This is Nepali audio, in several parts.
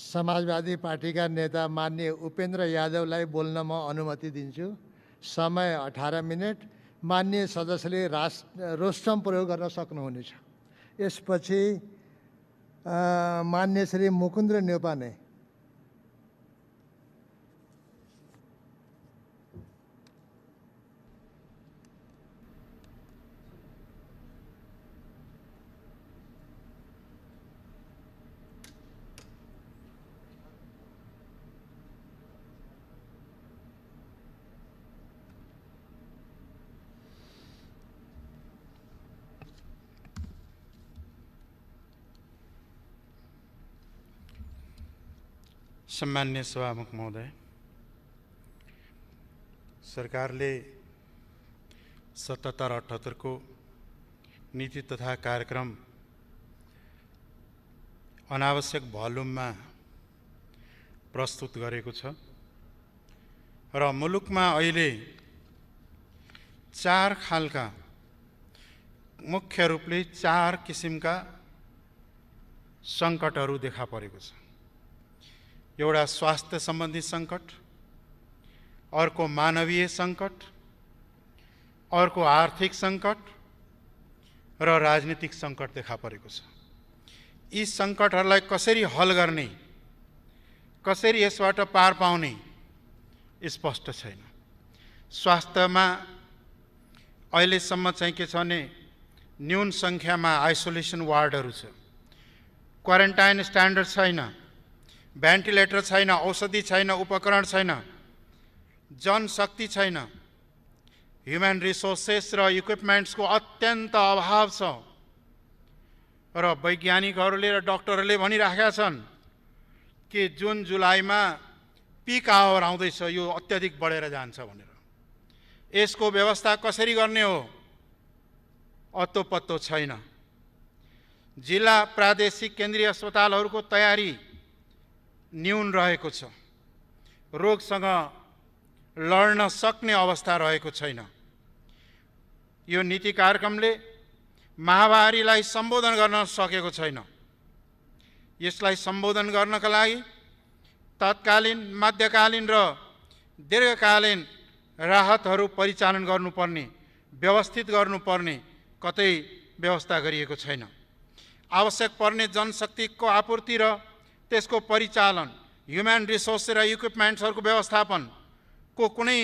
समाजवादी पार्टीका नेता माननीय उपेन्द्र यादवलाई बोल्न म अनुमति दिन्छु। समय 18 मिनेट। माननीय सदस्यले रोस्टम प्रयोग गर्न सक्नुहुनेछ। यसपछि माननीय श्री मुकुन्द्र न्यौपाने। सम्मान्य सभामुख महोदय, सरकारले 77-78 को नीति तथा कार्यक्रम अनावश्यक भोल्युममा प्रस्तुत गरेको छ र मुलुकमा अहिले 4 खालका मुख्य रूपले 4 किसिमका सङ्कटहरू देखा परेको छ। एउटा स्वास्थ्य सम्बन्धी सङ्कट, अर्को मानवीय सङ्कट, अर्को आर्थिक सङ्कट र राजनीतिक सङ्कट देखा परेको छ। यी सङ्कटहरूलाई कसरी हल गर्ने, कसरी यसबाट पार पाउने स्पष्ट छैन। स्वास्थ्यमा अहिलेसम्म चाहिँ के छ भने न्यून सङ्ख्यामा आइसोलेसन वार्डहरू छ, क्वारेन्टाइन स्ट्यान्डर्ड छैन, भेन्टिलेटर छैन, औषधि छैन, उपकरण छैन, जनशक्ति छैन, ह्युमन रिसोर्सेस र इक्विपमेन्ट्सको अत्यन्त अभाव छ र वैज्ञानिकहरूले र डाक्टरहरूले भनिराखेका छन् कि जुन जुलाईमा पिक आवर आउँदैछ, यो अत्याधिक बढेर जान्छ भनेर। यसको व्यवस्था कसरी गर्ने हो अत्तो पत्तो छैन। जिल्ला प्रादेशिक केन्द्रीय अस्पतालहरूको तयारी न्यून रहेको छ, रोगसँग लड्न सक्ने अवस्था रहेको छैन। यो नीति कार्यक्रमले महामारीलाई सम्बोधन गर्न सकेको छैन। यसलाई सम्बोधन गर्नका लागि तत्कालीन, मध्यकालीन र दीर्घकालीन राहतहरू परिचालन गर्नुपर्ने, व्यवस्थित गर्नुपर्ने कतै व्यवस्था गरिएको छैन। आवश्यक पर्ने जनशक्तिको आपूर्ति र त्यसको परिचालन, ह्युमन रिसोर्स र इक्विपमेन्ट्सहरूको व्यवस्थापनको कुनै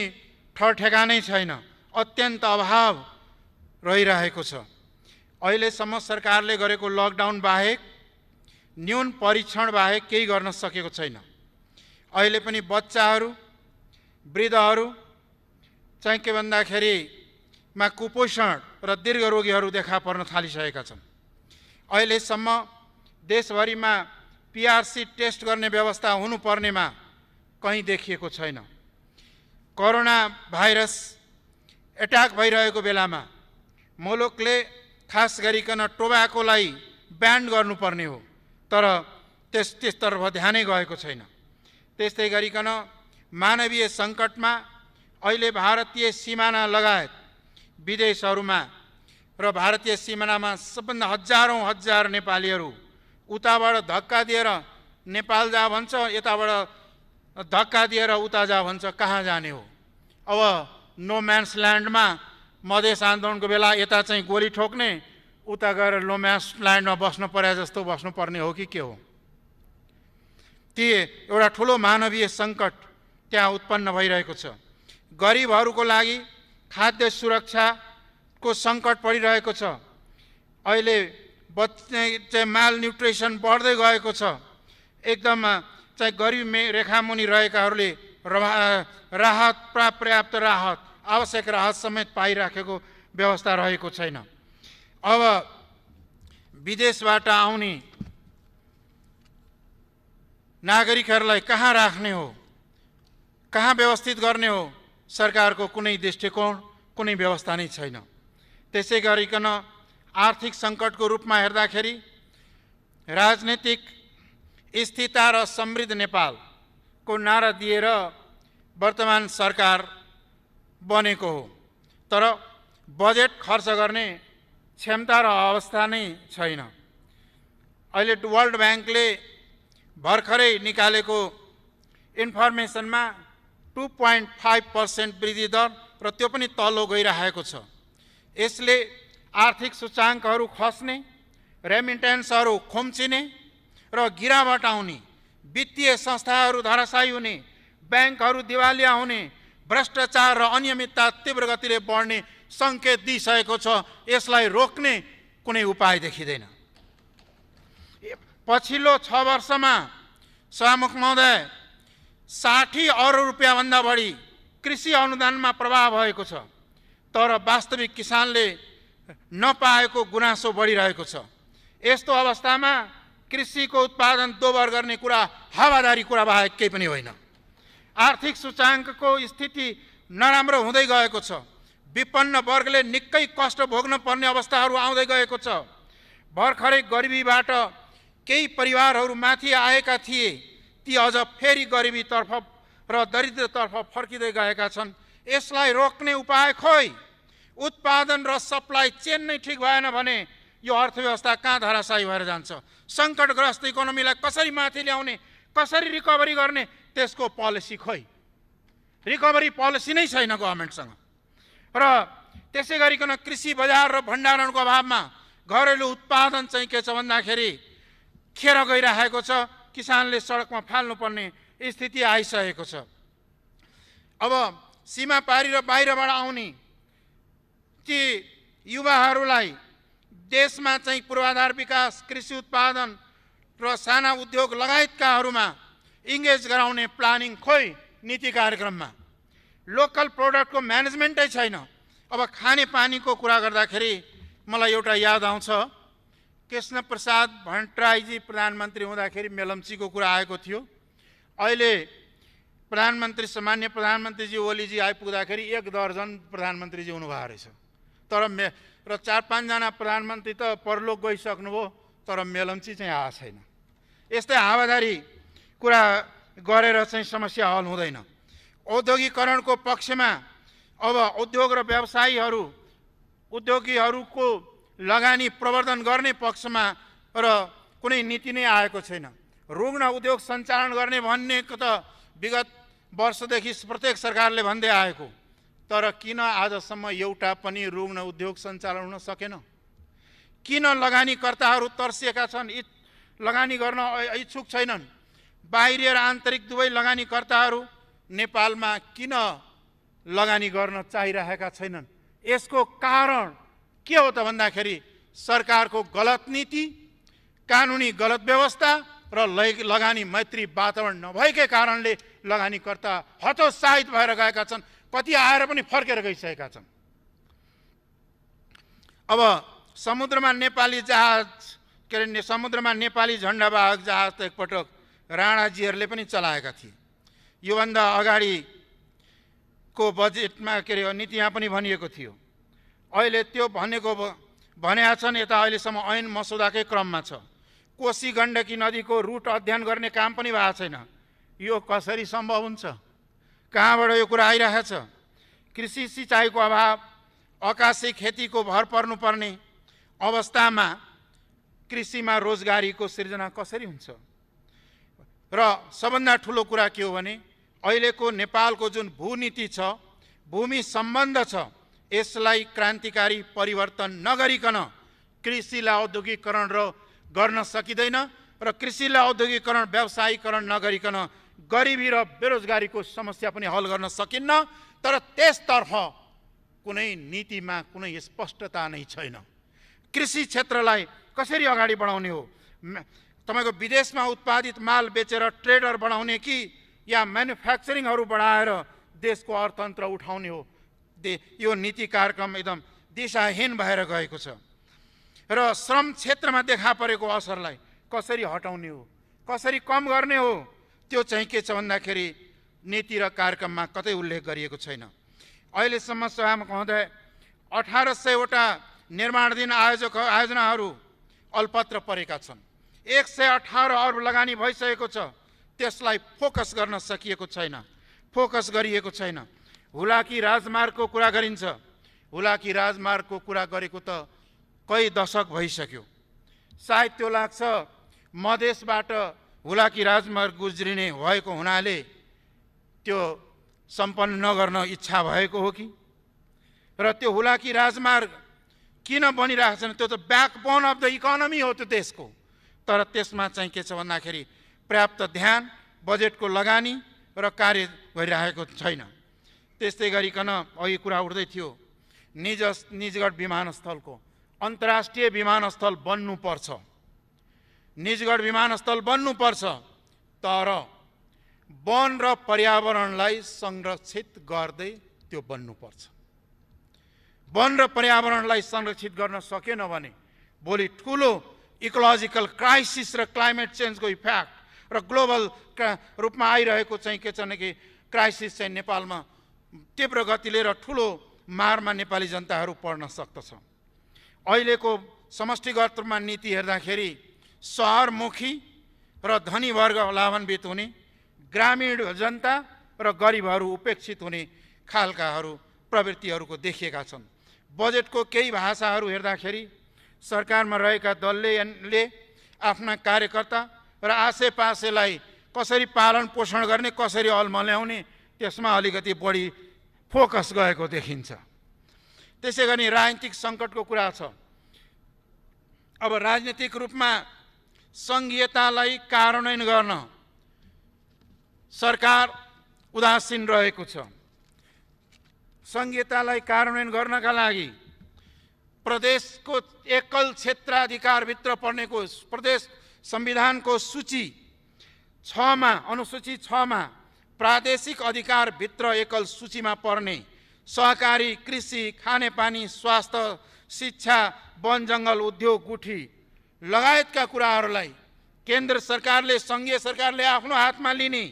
ठहरठेगानै छैन, अत्यन्त अभाव रहिरहेको छ। अहिलेसम्म सरकारले गरेको लकडाउन बाहेक, न्यून परीक्षण बाहेक केही गर्न सकेको छैन। अहिले पनि बच्चाहरू, वृद्धहरू चाहिँ के भन्दाखेरि कुपोषण र दीर्घ रोगीहरू देखा पर्न थालिसकेका छन्। अहिलेसम्म देशभरिमा पीआरसी टेस्ट गर्ने व्यवस्था हुनुपर्नेमा कहीँ देखिएको छैन। कोरोना भाइरस एट्याक भइरहेको बेलामा मुलुकले खास गरिकन टोबाकोलाई ब्यान गर्नुपर्ने हो, तर त्यसतर्फ ध्यानै गएको छैन। त्यस्तै गरिकन मानवीय सङ्कटमा अहिले भारतीय सिमाना लगायत विदेशहरूमा र भारतीय सिमानामा सबभन्दा हजार नेपालीहरू उताबाट धक्का दिएर नेपाल जा भन्छ, यताबाट धक्का दिएर उता जा भन्छ, कहाँ जाने हो? अब नो म्यान्स ल्यान्डमा मधेस आन्दोलनको बेला यता चाहिँ गोली ठोक्ने, उता गएर नो म्यान्स ल्यान्डमा बस्नु परे जस्तो बस्नुपर्ने हो कि के हो? ती एउटा ठुलो मानवीय सङ्कट त्यहाँ उत्पन्न भइरहेको छ। गरिबहरूको लागि खाद्य सुरक्षाको सङ्कट परिरहेको छ। अहिले चाहिँ माल न्युट्रिसन बढ्दै गएको छ। एकदम चाहिँ गरिब रेखामुनि रहेकाहरूले राहत, पर्याप्त राहत, आवश्यक राहत समेत पाइराखेको व्यवस्था रहेको छैन। अब विदेशबाट आउने नागरिकहरूलाई कहाँ राख्ने हो, कहाँ व्यवस्थित गर्ने हो, सरकारको कुनै दृष्टिकोण, कुनै व्यवस्था नै छैन। त्यसै गरिकन आर्थिक सङ्कटको रूपमा हेर्दाखेरि राजनीतिक स्थिरता र समृद्ध नेपालको नारा दिएर वर्तमान सरकार बनेको हो, तर बजेट खर्च गर्ने क्षमता र अवस्था नै छैन। अहिले वर्ल्ड ब्याङ्कले भर्खरै निकालेको इन्फर्मेसनमा 2.5% वृद्धि दर र त्यो पनि तल्लो गइरहेको छ। यसले आर्थिक सूचाङ्कहरू खस्ने, रेमिटेन्सहरू खुम्चिने र गिरावट आउने, वित्तीय संस्थाहरू धराशायी हुने, ब्याङ्कहरू दिवालिया हुने, भ्रष्टाचार र अनियमितता तीव्र गतिले बढ्ने सङ्केत दिइसकेको छ। यसलाई रोक्ने कुनै उपाय देखिँदैन। पछिल्लो 6 वर्षमा सभामुख महोदय 60 अरब रुपियाँभन्दा बढी कृषि अनुदानमा प्रभाव भएको छ, तर वास्तविक किसानले नपाएको गुनासो बढिरहेको छ। यस्तो अवस्थामा कृषिको उत्पादन दोबर गर्ने कुरा हावादारी कुरा बाहेक केही पनि होइन। आर्थिक सूचाङ्कको स्थिति नराम्रो हुँदै गएको छ। विपन्न वर्गले निकै कष्ट भोग्न पर्ने अवस्थाहरू आउँदै गएको छ। भर्खरै गरिबीबाट केही परिवारहरू माथि आएका थिए, ती अझ फेरि गरिबीतर्फ र दरिद्रतर्फ फर्किँदै गएका छन्। यसलाई रोक्ने उपाय खोइ? उत्पादन र सप्लाई चेन नै ठिक भएन भने यो अर्थव्यवस्था कहाँ धराशायी भएर जान्छ? सङ्कटग्रस्त इकोनोमीलाई कसरी माथि ल्याउने, कसरी रिकभरी गर्ने, त्यसको पोलिसी खोइ? रिकभरी पोलिसी नै छैन गभर्मेन्टसँग। र त्यसै गरिकन कृषि बजार र भण्डारणको अभावमा घरेलु उत्पादन चाहिँ के छ भन्दाखेरि खेर गइरहेको छ। किसानले सडकमा फाल्नुपर्ने स्थिति आइसकेको छ। अब सीमा पारी र बाहिरबाट आउने ती युवाहरूलाई देशमा चाहिँ पूर्वाधार विकास, कृषि उत्पादन र साना उद्योग लगायतकाहरूमा इङ्गेज गराउने प्लानिङ खोइ नीति कार्यक्रममा? लोकल प्रोडक्टको म्यानेजमेन्टै छैन। अब खाने पानीको कुरा गर्दाखेरि मलाई एउटा याद आउँछ, कृष्ण प्रसाद भट्टराईजी प्रधानमन्त्री हुँदाखेरि मेलम्चीको कुरा आएको थियो। अहिले प्रधानमन्त्री सामान्य प्रधानमन्त्रीजी ओलीजी आइपुग्दाखेरि 1 दर्जन प्रधानमन्त्रीजी हुनुभएको रहेछ। तर 4-5 जना प्रधानमन्त्री त परलोक गइसक्नुभयो, तर मेलम्ची चाहिँ आएको छैन। यस्तै हावादारी कुरा गरेर चाहिँ समस्या हल हुँदैन। औद्योगिकरणको पक्षमा अब उद्योग र उद्योगीहरूको लगानी प्रवर्धन गर्ने पक्षमा र कुनै नीति नै आएको छैन। रुग्ण उद्योग सञ्चालन गर्ने भन्नेको त विगत वर्षदेखि प्रत्येक सरकारले भन्दै आएको, तर किन आजसम्म एउटा पनि रुग्ण उद्योग सञ्चालन हुन सकेन? किन लगानीकर्ताहरू तर्सिएका छन्, लगानी गर्न इच्छुक छैनन्? बाहिरी र आन्तरिक दुवै लगानीकर्ताहरू नेपालमा किन लगानी गर्न चाहिरहेका छैनन्? यसको कारण के हो त भन्दाखेरि सरकारको गलत नीति, कानुनी गलत व्यवस्था र लगानी मैत्री वातावरण नभएकै कारणले लगानीकर्ता हतोत्साहित भएर गएका छन्। कति आएर पनि फर्केर गइसकेका छन्। अब समुद्रमा नेपाली जहाज के अरे समुद्रमा नेपाली झण्डावाहक जहाज त एकपटक राणाजीहरूले पनि चलाएका थिए। योभन्दा अगाडिको बजेटमा के अरे नीतिमा पनि भनिएको थियो। अहिले त्यो भनेका छन्, यता अहिलेसम्म ऐन मसौदाकै क्रममा छ। कोशी गण्डकी नदीको रुट अध्ययन गर्ने काम पनि भएको छैन। यो कसरी सम्भव हुन्छ? कहाँबाट यो कुरा आइरहेछ? कृषि सिँचाइको अभाव, आकाशे खेतीको भर पर्नुपर्ने अवस्थामा कृषिमा रोजगारीको सिर्जना कसरी हुन्छ? र सबभन्दा ठुलो कुरा के हो भने अहिलेको नेपालको जुन भूनीति छ, भूमि सम्बन्ध छ, यसलाई क्रान्तिकारी परिवर्तन नगरिकन कृषिलाई औद्योगिकरण गर्न सकिँदैन र कृषिलाई औद्योगिकरण व्यवसायीकरण नगरिकन गरिबी र बेरोजगारीको समस्या पनि हल गर्न सकिन्न। तर त्यसतर्फ कुनै नीतिमा कुनै स्पष्टता नै छैन। कृषि क्षेत्रलाई कसरी अगाडि बढाउने हो? तपाईको विदेशमा उत्पादित माल बेचेर ट्रेडर बढाउने कि या म्यानुफ्याक्चरिङहरू बढाएर देशको अर्थतन्त्र उठाउने हो? यो नीति कार्यक्रम एकदम दिशाहीन भएर गएको छ। र श्रम क्षेत्रमा देखा परेको असरलाई कसरी हटाउने हो, कसरी कम गर्ने हो, त्यो चाहिँ के छ भन्दाखेरि नीति र कार्यक्रममा कतै उल्लेख गरिएको छैन। अहिलेसम्म सभामुख महोदय 1800वटा निर्माणाधीन आयोजनाहरू अल्पत्र परेका छन्। 118 अरब लगानी भइसकेको छ, त्यसलाई फोकस गर्न सकिएको छैन, फोकस गरिएको छैन। हुलाकी राजमार्गको कुरा गरिन्छ, हुलाकी राजमार्गको कुरा गरेको त कई दशक भइसक्यो। सायद त्यो लाग्छ मधेसबाट हुलाकी राजमार्ग गुज्रिने भएको हुनाले त्यो सम्पन्न नगर्न इच्छा भएको हो कि? र त्यो हुलाकी राजमार्ग किन बनिरहेको छैन? त्यो त ब्याकबोन अफ द इकोनोमी हो त्यो देशको। तर त्यसमा चाहिँ के छ भन्दाखेरि पर्याप्त ध्यान, बजेटको लगानी र कार्य गरिरहेको छैन। त्यस्तै गरिकन अघि कुरा उठ्दै थियो निजगढ विमानस्थलको। अन्तर्राष्ट्रिय विमानस्थल बन्नुपर्छ, निजगढ विमानस्थल बन्नुपर्छ, तर वन र पर्यावरणलाई संरक्षित गर्दै त्यो बन्नुपर्छ। वन र पर्यावरणलाई संरक्षित गर्न सकेन भने भोलि ठुलो इकोलोजिकल क्राइसिस र क्लाइमेट चेन्जको इफेक्ट र ग्लोबल रूपमा आइरहेको चाहिँ के छ कि क्राइसिस चाहिँ नेपालमा तीव्र गतिले र ठुलो मारमा नेपाली जनताहरू पर्न सक्दछ। अहिलेको समष्टिगत रूपमा नीति हेर्दाखेरि सहरमुखी र धनी वर्ग लाभान्वित हुने, ग्रामीण जनता र गरिबहरू उपेक्षित हुने खालकाहरू प्रवृत्तिहरूको देखिएका छन्। बजेटको केही भाषाहरू हेर्दाखेरि सरकारमा रहेका दलले आफ्ना कार्यकर्ता र आसेपासेलाई कसरी पालन पोषण गर्ने, कसरी अल्मल्याउने त्यसमा अलिकति बढी फोकस गएको देखिन्छ। त्यसै गरी राजनीतिक सङ्कटको कुरा छ। अब राजनीतिक रूपमा सङ्घीयतालाई कार्यान्वयन गर्न सरकार उदासीन रहेको छ। सङ्घीयतालाई कार्यान्वयन गर्नका लागि प्रदेशको एकल क्षेत्राधिकारभित्र पर्नेको प्रदेश संविधानको सूची 6 मा अनुसूची 6 मा प्रादेशिक अधिकारभित्र एकल सूचीमा पर्ने सहकारी, कृषि, खानेपानी, स्वास्थ्य, शिक्षा, वन जङ्गल, उद्योग, गुठी लगायतका कुराहरूलाई केन्द्र सरकारले, सङ्घीय सरकारले आफ्नो हातमा लिने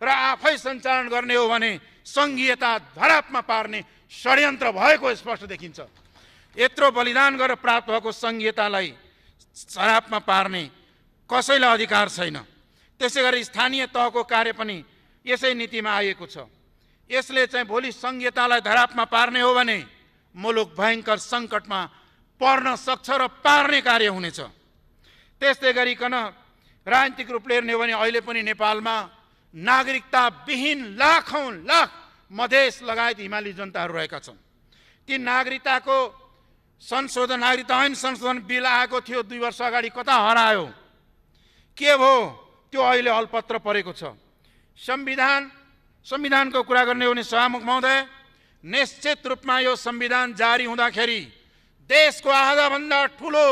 र आफै सञ्चालन गर्ने हो भने सङ्घीयता धरापमा पार्ने षड्यन्त्र भएको स्पष्ट देखिन्छ। यत्रो बलिदान गरेर प्राप्त भएको सङ्घीयतालाई धरापमा पार्ने कसैलाई अधिकार छैन। त्यसै गरी स्थानीय तहको कार्य पनि यसै नीतिमा आएको छ। यसले चाहिँ भोलि सङ्घीयतालाई धरापमा पार्ने हो भने मुलुक भयङ्कर सङ्कटमा पर्न सक्छ र पार्ने कार्य हुनेछ। त्यस्तै गरिकन राजनीतिक रूपले हेर्ने हो भने अहिले पनि नेपालमा नागरिकता विहीन लाखौँ लाख मधेस लगायत हिमाली जनताहरू रहेका छन्। ती नागरिकताको संशोधन, नागरिकता ऐन संशोधन बिल आएको थियो 2 वर्ष अगाडि, कता हरायो? के भयो? त्यो अहिले अलपत्र परेको छ। संविधानको कुरा गर्ने हो भने सभामुख महोदय, निश्चित रूपमा यो संविधान जारी हुँदाखेरि देशको आधाभन्दा ठुलो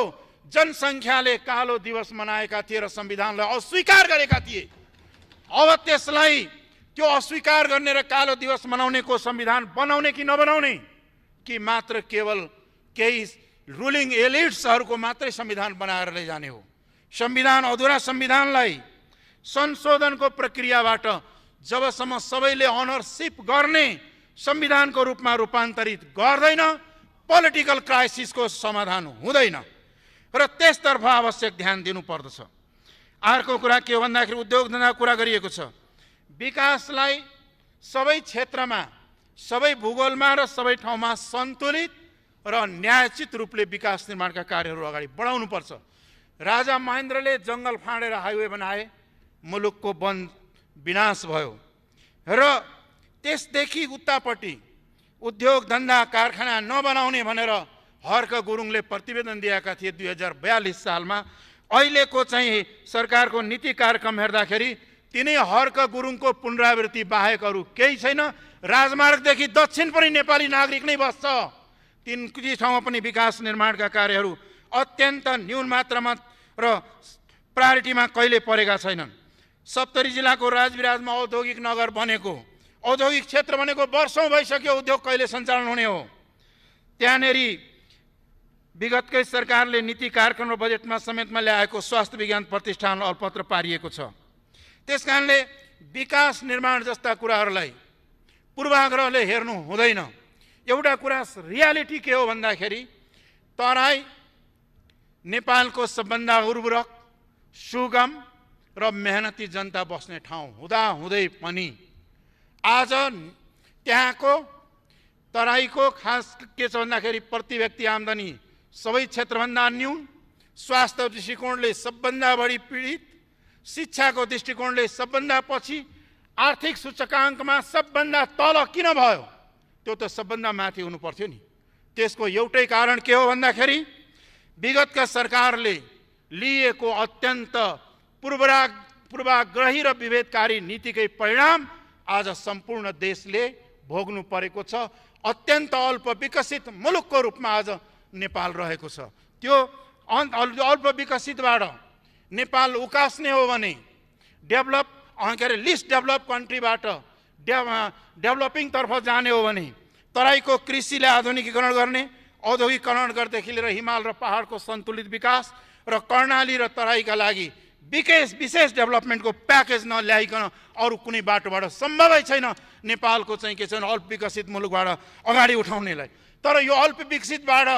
जनसङ्ख्याले कालो दिवस मनाएका थिए र संविधानलाई अस्वीकार गरेका थिए। अब त्यसलाई त्यो अस्वीकार गर्ने र कालो दिवस मनाउनेको संविधान बनाउने कि नबनाउने, कि मात्र केवल केही रुलिङ एलिट्सहरूको मात्रै संविधान बनाएर लैजाने हो? संविधान अधुरा संविधानलाई संशोधनको प्रक्रियाबाट जबसम्म सबैले अनरसिप गर्ने संविधानको रूपमा रूपान्तरित गर्दैन, पोलिटिकल क्राइसिसको समाधान हुँदैन र त्यसतर्फ आवश्यक ध्यान दिनुपर्दछ। अर्को कुरा के हो भन्दाखेरि उद्योग धन्दाको कुरा गरिएको छ। विकासलाई सबै क्षेत्रमा, सबै भूगोलमा र सबै ठाउँमा सन्तुलित र न्यायोचित रूपले विकास निर्माणका कार्यहरू अगाडि बढाउनुपर्छ। राजा महेन्द्रले जङ्गल फाँडेर हाइवे बनाए, मुलुकको वन विनाश भयो र त्यसदेखि उतापट्टि उद्योग धन्दा कारखाना नबनाउने भनेर हर्क गुरुङले प्रतिवेदन दिएका थिए 2042 सालमा। अहिलेको चाहिँ सरकारको नीति कार्यक्रम हेर्दाखेरि तिनै हर्क गुरुङको पुनरावृत्ति बाहेक अरू केही छैन। राजमार्गदेखि दक्षिण पनि नेपाली नागरिक नै बस्छ। ती ठाउँमा पनि विकास निर्माणका कार्यहरू अत्यन्त न्यून मात्रामा र प्रायोरिटीमा कहिले परेका छैनन्। सप्तरी जिल्लाको राजविराजमा औद्योगिक नगर बनेको, औद्योगिक क्षेत्र बनेको वर्षौँ भइसक्यो, उद्योग कहिले सञ्चालन हुने हो? त्यहाँनेरि विगतकै सरकारले नीति कार्यक्रम र बजेटमा समेतमा ल्याएको स्वास्थ्य विज्ञान प्रतिष्ठान अलपत्र पारिएको छ। त्यसकारणले विकास निर्माण जस्ता कुराहरूलाई पूर्वाग्रहले हेर्नु हुँदैन। एउटा कुरा रियालिटी के हो भन्दाखेरि तराई नेपालको सबभन्दा उर्वरक, सुगम र मेहनती जनता बस्ने ठाउँ हुँदा हुँदै पनि आज त्यहाँको तराईको खास के छ भन्दाखेरि प्रति व्यक्ति आम्दानी सबै क्षेत्रभन्दा न्यून, स्वास्थ्य दृष्टिकोणले सबभन्दा बढी पीडित शिक्षाको दृष्टिकोणले सबभन्दा पछि, आर्थिक सूचकाङ्कमा सबभन्दा तल किन भयो? त्यो त सबभन्दा माथि हुनु पर्थ्यो नि। त्यसको एउटै कारण के हो भन्दाखेरि विगतका सरकारले लिएको अत्यन्त पूर्वाग्रही र विभेदकारी नीतिकै परिणाम आज सम्पूर्ण देशले भोग्नु परेको छ। अत्यन्त अल्प विकसित मुलुकको रूपमा आज नेपाल रहेको छ। त्यो अल्प विकसितबाट नेपाल उकास्ने हो भने लिस्ट डेभलप कन्ट्रीबाट डेभलपिङतर्फ जाने हो भने तराईको कृषिलाई आधुनिकीकरण गर्ने, औद्योगिकरण गर्दैदेखि लिएर हिमाल र पहाडको सन्तुलित विकास र कर्णाली र तराईका लागि विशेष डेभलपमेन्टको प्याकेज नल्याइकन अरू कुनै बाटोबाट सम्भवै छैन नेपालको चाहिँ के छैन अल्प विकसित मुलुकबाट अगाडि उठाउनेलाई। तर यो अल्प विकसितबाट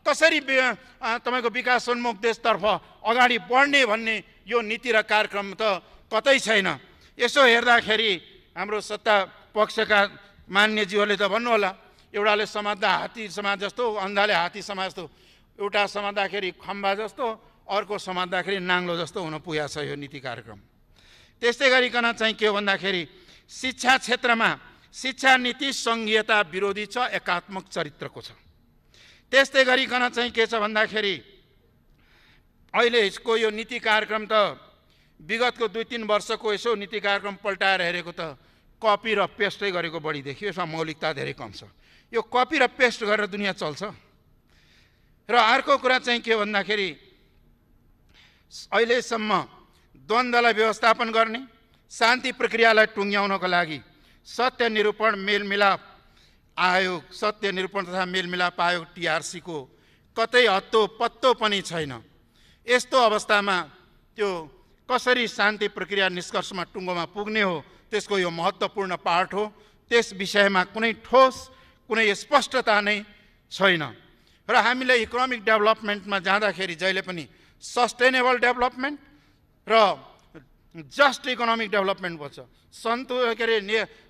कसरी तपाईँको विकासोन्मुख देशतर्फ अगाडि बढ्ने भन्ने यो नीति र कार्यक्रम त कतै छैन। यसो हेर्दाखेरि हाम्रो सत्ता पक्षका मान्यज्यूहरूले त भन्नुहोला, एउटाले समात्दा हात्ती समाज जस्तो, अन्धाले हात्ती समाज जस्तो, एउटा समात्दाखेरि खम्बा जस्तो, अर्को समात्दाखेरि नाङ्लो जस्तो हुन पुगेको छ यो नीति कार्यक्रम। त्यस्तै गरिकन चाहिँ के हो भन्दाखेरि शिक्षा क्षेत्रमा शिक्षा नीति सङ्घीयता विरोधी छ, एकात्मक चरित्रको छ। त्यस्तै गरिकन चाहिँ के छ भन्दाखेरि अहिलेको यो नीति कार्यक्रम त विगतको 2-3 वर्षको यसो नीति कार्यक्रम पल्टाएर हेरेको त कपी र पेस्टै गरेको बढी देखियो। यसमा मौलिकता धेरै कम छ। यो कपी र पेस्ट गरेर दुनियाँ चल्छ। र अर्को कुरा चाहिँ के भन्दाखेरि अहिलेसम्म द्वन्द्वलाई व्यवस्थापन गर्ने, शान्ति प्रक्रियालाई टुङ्ग्याउनको लागि सत्य निरूपण मेलमिलाप आयोग, सत्य निरूपण तथा मेलमिलाप आयोग TRC को कतै हत्तो पत्तो पनि छैन। यस्तो अवस्थामा त्यो कसरी शान्ति प्रक्रिया निष्कर्षमा टुङ्गोमा पुग्ने हो, त्यसको यो महत्त्वपूर्ण पार्ट हो। त्यस विषयमा कुनै ठोस कुनै स्पष्टता नै छैन। र हामीले इकोनोमिक डेभलपमेन्टमा जाँदाखेरि जहिले पनि सस्टेनेबल डेभलपमेन्ट र जस्ट इकोनोमिक डेभलपमेन्ट भन्छ।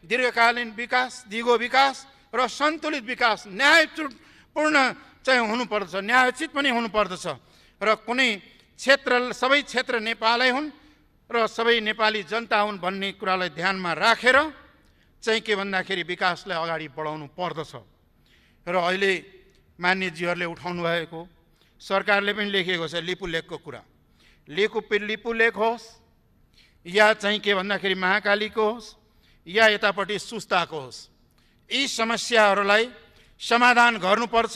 दीर्घकालीन विकास, दिगो विकास र सन्तुलित विकास न्यायपूर्ण चाहिँ हुनुपर्दछ, न्यायोचित पनि हुनुपर्दछ। र कुनै क्षेत्र, सबै क्षेत्र नेपालै हुन् र सबै नेपाली जनता हुन् भन्ने कुरालाई ध्यानमा राखेर चाहिँ के भन्दाखेरि विकासलाई अगाडि बढाउनु पर्दछ। र अहिले मान्यज्यूहरूले उठाउनु भएको, सरकारले पनि लेखेको छ लिपु लेकको कुरा, लिपु लेक होस् या चाहिँ के भन्दाखेरि महाकालीको होस् या यतापट्टि सुस्ताको होस्, यी समस्याहरूलाई समाधान गर्नुपर्छ।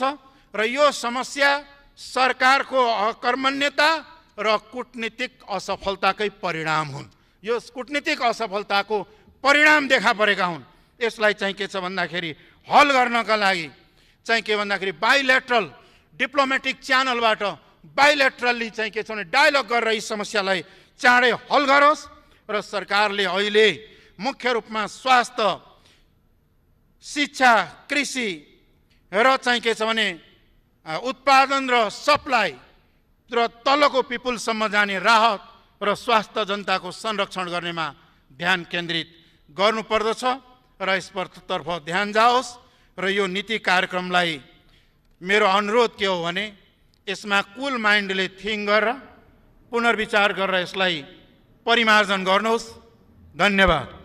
र यो समस्या सरकारको अकर्मण्यता र कूटनीतिक असफलताकै परिणाम हुन्। यो कूटनीतिक असफलताको परिणाम देखा परेका हुन्। यसलाई चाहिँ के छ भन्दाखेरि हल गर्नका लागि चाहिँ के भन्दाखेरि बाइलेटरल डिप्लोमेटिक च्यानलबाट बाइलेटरली चाहिँ के छ भने डायलग गरेर यी समस्यालाई चाँडै हल गरोस्। र सरकारले अहिले मुख्य रूपमा स्वास्थ्य, शिक्षा, कृषि र चाहिँ के छ भने उत्पादन र सप्लाई र तलको पिपुलसम्म जाने राहत र स्वास्थ्य जनताको संरक्षण गर्नेमा ध्यान केन्द्रित गर्नुपर्दछ। र यसतर्फ ध्यान जाओस्। र यो नीति कार्यक्रमलाई मेरो अनुरोध के हो भने यसमा कुल माइन्डले थिङ्क गरेर पुनर्विचार गरेर यसलाई परिमार्जन गर्नुहोस्। धन्यवाद।